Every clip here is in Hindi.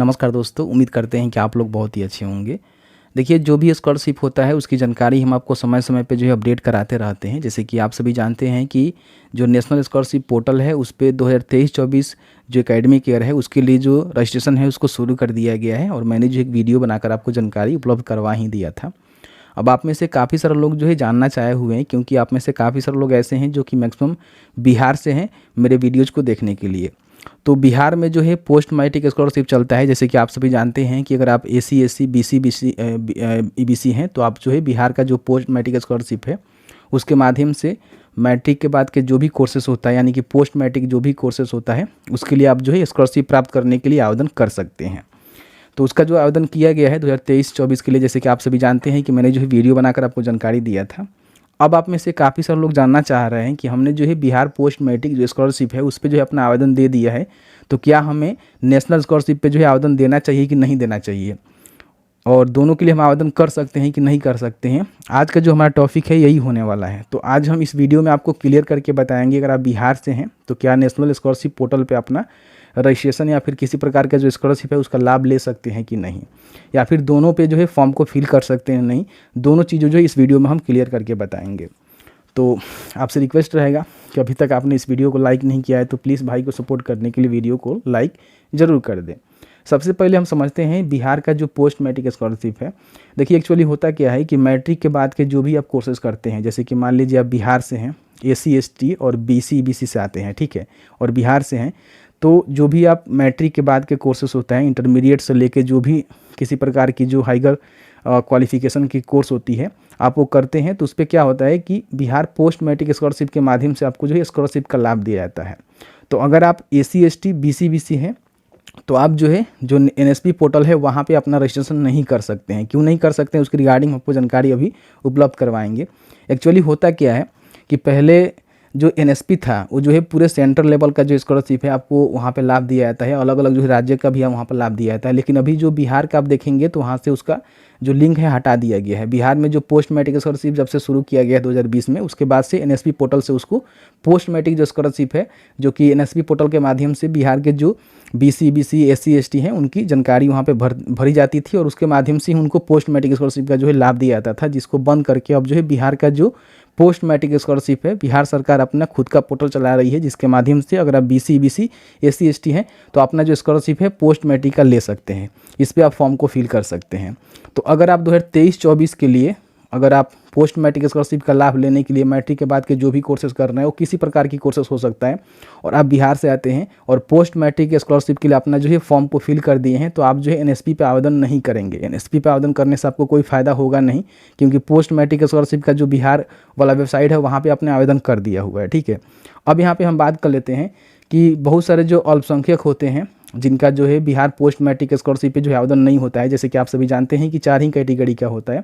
नमस्कार दोस्तों, उम्मीद करते हैं कि आप लोग बहुत ही अच्छे होंगे। देखिए, जो भी स्कॉलरशिप होता है उसकी जानकारी हम आपको समय समय पे जो है अपडेट कराते रहते हैं। जैसे कि आप सभी जानते हैं कि जो नेशनल स्कॉलरशिप पोर्टल है उस पे 2023-24 जो एकेडमिक ईयर है उसके लिए जो रजिस्ट्रेशन है उसको शुरू कर दिया गया है और मैंने जो एक वीडियो बनाकर आपको जानकारी उपलब्ध करवा ही दिया था। अब आप में से काफ़ी सारे लोग जो है जानना चाहे हुए हैं, क्योंकि आप में से काफ़ी सारे लोग ऐसे हैं जो कि मैक्सिमम बिहार से हैं मेरे वीडियोज़ को देखने के लिए। तो बिहार में जो है पोस्ट मैट्रिक स्कॉलरशिप चलता है। जैसे कि आप सभी जानते हैं कि अगर आप एसी एससी बीसी ईबीसी हैं तो आप जो है बिहार का जो पोस्ट मैट्रिक स्कॉलरशिप है उसके माध्यम से मैट्रिक के बाद के जो भी कोर्सेस होता है, यानी कि पोस्ट मैट्रिक जो भी कोर्सेस होता है उसके लिए आप जो है स्कॉलरशिप प्राप्त करने के लिए आवेदन कर सकते हैं। तो उसका जो आवेदन किया गया है 2023-24 के लिए, जैसे कि आप सभी जानते हैं कि मैंने जो है वीडियो बनाकर आपको जानकारी दिया था। अब आप में से काफ़ी सारे लोग जानना चाह रहे हैं कि हमने जो है बिहार पोस्ट मैट्रिक जो स्कॉलरशिप है उस पर जो है अपना आवेदन दे दिया है, तो क्या हमें नेशनल स्कॉलरशिप पे जो है आवेदन देना चाहिए कि नहीं देना चाहिए, और दोनों के लिए हम आवेदन कर सकते हैं कि नहीं कर सकते हैं। आज का जो हमारा टॉपिक है यही होने वाला है। तो आज हम इस वीडियो में आपको क्लियर करके बताएंगे, अगर आप बिहार से हैं तो क्या नेशनल स्कॉलरशिप पोर्टल पे अपना रजिस्ट्रेशन या फिर किसी प्रकार का जो स्कॉलरशिप है उसका लाभ ले सकते हैं कि नहीं, या फिर दोनों पे जो है फॉर्म को फिल कर सकते हैं नहीं। दोनों चीज़ों जो है इस वीडियो में हम क्लियर करके बताएंगे। तो आपसे रिक्वेस्ट रहेगा कि अभी तक आपने इस वीडियो को लाइक नहीं किया है तो प्लीज़ भाई को सपोर्ट करने के लिए वीडियो को लाइक ज़रूर कर दें। सबसे पहले हम समझते हैं बिहार का जो पोस्ट मैट्रिक स्कॉलरशिप है। देखिए, एक्चुअली होता क्या है कि मैट्रिक के बाद के जो भी आप कोर्सेज करते हैं, जैसे कि मान लीजिए आप बिहार से हैं, एसी एसटी और बीसी ईबीसी से आते हैं, ठीक है, और बिहार से हैं, तो जो भी आप मैट्रिक के बाद के कोर्सेस होता है, इंटरमीडिएट से लेके जो भी किसी प्रकार की जो हाइगर क्वालिफिकेशन की कोर्स होती है आप वो करते हैं, तो उस पर क्या होता है कि बिहार पोस्ट मैट्रिक स्कॉलरशिप के माध्यम से आपको जो है स्कॉलरशिप का लाभ दिया जाता है। तो अगर आप एसी एसटी बीसी बीसी हैं तो आप जो है जो एनएसपी पोर्टल है वहाँ पे अपना रजिस्ट्रेशन नहीं कर सकते हैं। क्यों नहीं कर सकते हैं उसकी रिगार्डिंग आपको जानकारी अभी उपलब्ध करवाएंगे। एक्चुअली होता क्या है कि पहले जो एनएसपी था वो जो है पूरे सेंट्रल लेवल का जो स्कॉलरशिप है आपको वहाँ पे लाभ दिया जाता है, अलग अलग जो है राज्य का भी वहाँ पर लाभ दिया जाता है। लेकिन अभी जो बिहार का आप देखेंगे तो वहाँ से उसका जो लिंक है हटा दिया गया है। बिहार में जो पोस्ट मैट्रिक स्कॉलरशिप जब से शुरू किया गया है 2020 में, उसके बाद से एनएसपी पोर्टल से उसको पोस्ट मैट्रिक जो स्कॉलरशिप है, जो कि एनएसपी पोर्टल के माध्यम से बिहार के जो बीसी बीसी एससी एसटी हैं उनकी जानकारी वहाँ पे भरी जाती थी और उसके माध्यम से उनको पोस्ट मैट्रिक स्कॉलरशिप का जो है लाभ दिया जाता था, जिसको बंद करके अब जो है बिहार का जो पोस्ट मैट्रिक स्कॉलरशिप है बिहार सरकार अपना खुद का पोर्टल चला रही है, जिसके माध्यम से अगर आप बीसी बीसी एससी एसटी हैं तो अपना जो स्कॉलरशिप है पोस्ट मैट्रिक का ले सकते हैं। इस पर आप फॉर्म को फिल कर सकते हैं। तो अगर आप 2023-24 के लिए अगर आप पोस्ट मैट्रिक स्कॉलरशिप का लाभ लेने के लिए मैट्रिक के बाद के जो भी कोर्सेज कर रहे हैं वो किसी प्रकार की कोर्सेज हो सकता है, और आप बिहार से आते हैं और पोस्ट मैट्रिक स्कॉलरशिप के लिए अपना जो है फॉर्म को फिल कर दिए हैं, तो आप जो है एनएसपी पे आवेदन नहीं करेंगे। एनएसपी पे आवेदन करने से आपको कोई फ़ायदा होगा नहीं, क्योंकि पोस्ट मैट्रिक स्कॉलरशिप का जो बिहार वाला वेबसाइट है वहाँ पर आपने आवेदन कर दिया हुआ है, ठीक है। अब यहाँ पर हम बात कर लेते हैं कि बहुत सारे जो अल्पसंख्यक होते हैं जिनका जो है बिहार पोस्ट मैट्रिक स्कॉलरशिप पे जो है आवेदन नहीं होता है। जैसे कि आप सभी जानते हैं कि 4 ही कैटेगरी का होता है।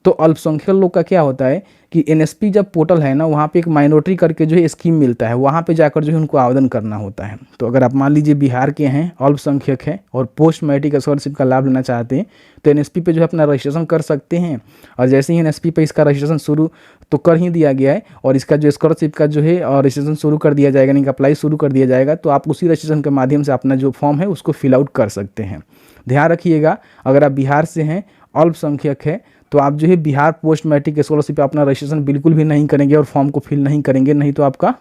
तो अल्पसंख्यक लोग का क्या होता है कि एनएसपी जब पोर्टल है ना वहाँ पे एक माइनॉरिटी करके जो है स्कीम मिलता है, वहाँ पे जाकर जो है उनको आवेदन करना होता है। तो अगर आप मान लीजिए बिहार के हैं, अल्पसंख्यक हैं और पोस्ट मैट्रिक स्कॉलरशिप का लाभ लेना चाहते हैं तो एनएसपी पे जो है अपना रजिस्ट्रेशन कर सकते हैं। और जैसे ही एनएसपी पे इसका रजिस्ट्रेशन शुरू तो कर ही दिया गया है और इसका जो स्कॉलरशिप का जो है रजिस्ट्रेशन शुरू कर दिया जाएगा, यानी कि अप्लाई शुरू कर दिया जाएगा, तो आप उसी रजिस्ट्रेशन के माध्यम से अपना जो फॉर्म है उसको फिल आउट कर सकते हैं। ध्यान रखिएगा, अगर आप बिहार से हैं, अल्पसंख्यक है, तो आप जो है बिहार पोस्ट मैट्रिक स्कॉलरशिप पे अपना रजिस्ट्रेशन बिल्कुल भी नहीं करेंगे और फॉर्म को फिल नहीं करेंगे, नहीं तो आपका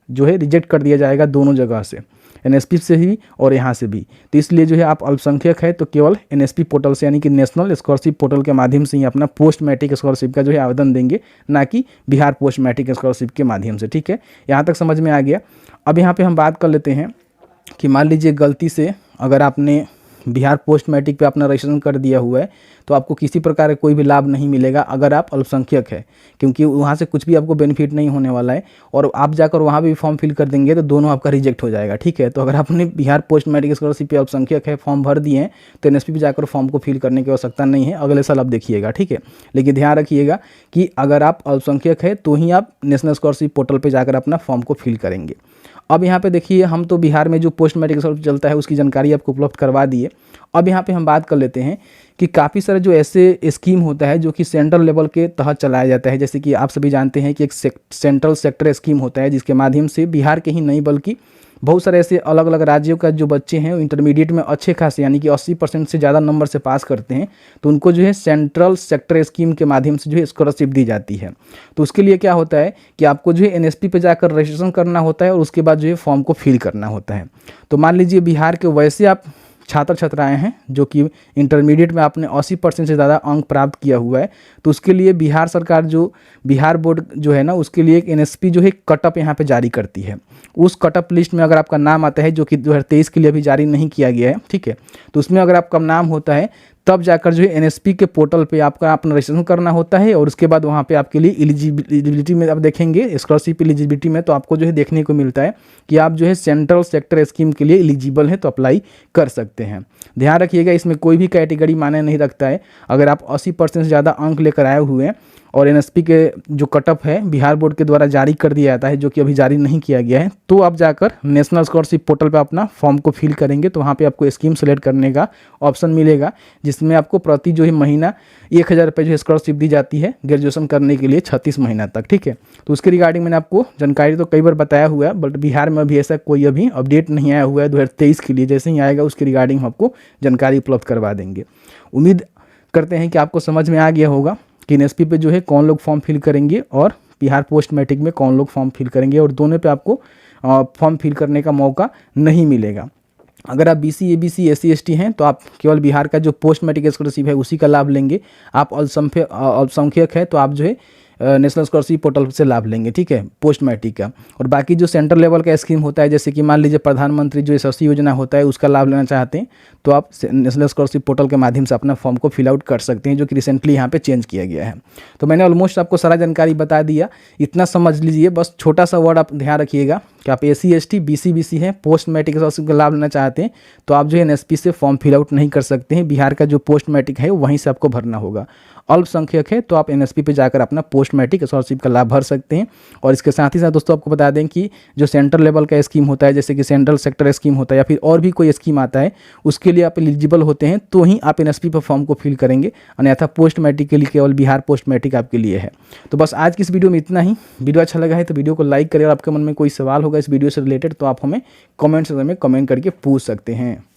जो है रिजेक्ट कर दिया जाएगा दोनों जगह से, एनएसपी से ही और यहाँ से भी। तो इसलिए जो है आप अल्पसंख्यक है तो केवल एनएसपी पोर्टल से, यानी कि नेशनल स्कॉलरशिप पोर्टल के माध्यम से ही अपना पोस्ट मैट्रिक स्कॉलरशिप का जो है आवेदन देंगे, ना कि बिहार पोस्ट मैट्रिक स्कॉलरशिप के माध्यम से, ठीक है। यहाँ तक समझ में आ गया। अब यहाँ पर हम बात कर लेते हैं कि मान लीजिए गलती से अगर आपने बिहार पोस्ट मैट्रिक पे अपना रजिस्ट्रेशन कर दिया हुआ है तो आपको किसी प्रकार का कोई भी लाभ नहीं मिलेगा अगर आप अल्पसंख्यक है, क्योंकि वहाँ से कुछ भी आपको बेनिफिट नहीं होने वाला है। और आप जाकर वहाँ भी फॉर्म फिल कर देंगे तो दोनों आपका रिजेक्ट हो जाएगा, ठीक है। तो अगर आपने बिहार पोस्ट मैट्रिक स्कॉलरशिप पे अल्पसंख्यक है, फॉर्म भर दिए हैं, तो एनएसपी पे जाकर फॉर्म को फिल करने की आवश्यकता नहीं है, अगले साल आप देखिएगा, ठीक है। लेकिन ध्यान रखिएगा कि अगर आप अल्पसंख्यक है तो ही आप नेशनल स्कॉलरशिप पोर्टल पर जाकर अपना फॉर्म को फिल करेंगे। अब यहाँ पे देखिए, हम तो बिहार में जो पोस्ट मैट्रिक स्कॉलरशिप चलता है उसकी जानकारी आपको उपलब्ध करवा दिए। अब यहाँ पे हम बात कर लेते हैं कि काफ़ी सारे जो ऐसे स्कीम होता है जो कि सेंट्रल लेवल के तहत चलाया जाता है। जैसे कि आप सभी जानते हैं कि एक सेंट्रल सेक्टर स्कीम होता है जिसके माध्यम से बिहार के ही नहीं बल्कि बहुत सारे ऐसे अलग अलग राज्यों का जो बच्चे हैं इंटरमीडिएट में अच्छे खासे यानी कि 80% से ज़्यादा नंबर से पास करते हैं, तो उनको जो है सेंट्रल सेक्टर स्कीम के माध्यम से जो है स्कॉलरशिप दी जाती है। तो उसके लिए क्या होता है कि आपको जो है एनएसपी पे जाकर रजिस्ट्रेशन करना होता है और उसके बाद जो है फॉर्म को फिल करना होता है। तो मान लीजिए बिहार के वैसे आप छात्र छात्राएं हैं जो कि इंटरमीडिएट में आपने 80% से ज़्यादा अंक प्राप्त किया हुआ है, तो उसके लिए बिहार सरकार जो बिहार बोर्ड जो है ना उसके लिए एक एनएसपी जो है कटअप यहाँ पे जारी करती है। उस कटअप लिस्ट में अगर आपका नाम आता है, जो कि 2023 के लिए अभी जारी नहीं किया गया है, ठीक है, तो उसमें अगर आपका नाम होता है तब जाकर जो है एनएसपी के पोर्टल पे आपका अपना रजिस्ट्रेशन करना होता है और उसके बाद वहाँ पे आपके लिए एलिजिबिलिटी में आप देखेंगे स्कॉलरशिप एलिजिबिलिटी में, तो आपको जो है देखने को मिलता है कि आप जो है सेंट्रल सेक्टर स्कीम के लिए एलिजिबल हैं, तो अप्लाई कर सकते हैं। ध्यान रखिएगा इसमें कोई भी कैटेगरी मायने नहीं रखता है। अगर आप 80% से ज़्यादा अंक लेकर आए हुए हैं और एनएसपी के जो कटअप है बिहार बोर्ड के द्वारा जारी कर दिया जाता है, जो कि अभी जारी नहीं किया गया है, तो आप जाकर नेशनल स्कॉलरशिप पोर्टल पे अपना फॉर्म को फिल करेंगे तो वहाँ पे आपको स्कीम सेलेक्ट करने का ऑप्शन मिलेगा, जिसमें आपको प्रति जो है महीना 1000 रुपये जो है स्कॉलरशिप दी जाती है ग्रेजुएशन करने के लिए 36 महीना तक, ठीक है। तो उसके रिगार्डिंग मैंने आपको जानकारी तो कई बार बताया हुआ है, बट बिहार में अभी ऐसा कोई अभी अपडेट नहीं आया हुआ है 2023 के लिए। जैसे ही आएगा उसके रिगार्डिंग हम आपको जानकारी उपलब्ध करवा देंगे। उम्मीद करते हैं कि आपको समझ में आ गया होगा कि एनएसपी पे जो है कौन लोग फॉर्म फिल करेंगे और बिहार पोस्ट मैट्रिक में कौन लोग फॉर्म फिल करेंगे, और दोनों पे आपको फॉर्म फिल करने का मौका नहीं मिलेगा। अगर आप बीसी एबीसी एससी एसटी हैं तो आप केवल बिहार का जो पोस्ट मैट्रिक स्कॉलरशिप है उसी का लाभ लेंगे। आप अल्पसंख्यक है तो आप जो है नेशनल स्कॉलरशिप पोर्टल से लाभ लेंगे, ठीक है, पोस्ट मैट्रिक का। और बाकी जो सेंट्रल लेवल का स्कीम होता है, जैसे कि मान लीजिए प्रधानमंत्री जो यशस्वी योजना होता है उसका लाभ लेना चाहते हैं तो आप नेशनल स्कॉलरशिप पोर्टल के माध्यम से अपना फॉर्म को फिल आउट कर सकते हैं, जो कि रिसेंटली यहाँ पे चेंज किया गया है। तो मैंने ऑलमोस्ट आपको सारा जानकारी बता दिया, इतना समझ लीजिए। बस छोटा सा वर्ड आप ध्यान रखिएगा कि आप एससी एसटी बीसी बीसी हैं, पोस्ट मैट्रिक स्कॉलरशिप का लाभ लेना चाहते हैं तो आप जो है एनएसपी से फॉर्म फिल आउट नहीं कर सकते हैं। बिहार का जो पोस्ट मैट्रिक है वहीं से आपको भरना होगा। अल्पसंख्यक है तो आप एनएसपी पे जाकर अपना पोस्ट मैट्रिक स्कॉलरशिप का लाभ भर सकते हैं। और इसके साथ ही साथ दोस्तों आपको बता दें कि जो सेंट्रल लेवल का स्कीम होता है, जैसे कि सेंट्रल सेक्टर स्कीम होता है या फिर और भी कोई स्कीम आता है, उसके लिए आप एलिजिबल होते हैं तो ही आप एनएसपी पर फॉर्म को फिल करेंगे, अन्यथा पोस्ट मैट्रिक के लिए केवल बिहार पोस्ट मैट्रिक आपके लिए है। तो बस आज की इस वीडियो में इतना ही। वीडियो अच्छा लगा है तो वीडियो को लाइक करें और आपके मन में कोई सवाल होगा इस वीडियो से रिलेटेड तो आप हमें कमेंट सेक्शन में कमेंट करके पूछ सकते हैं।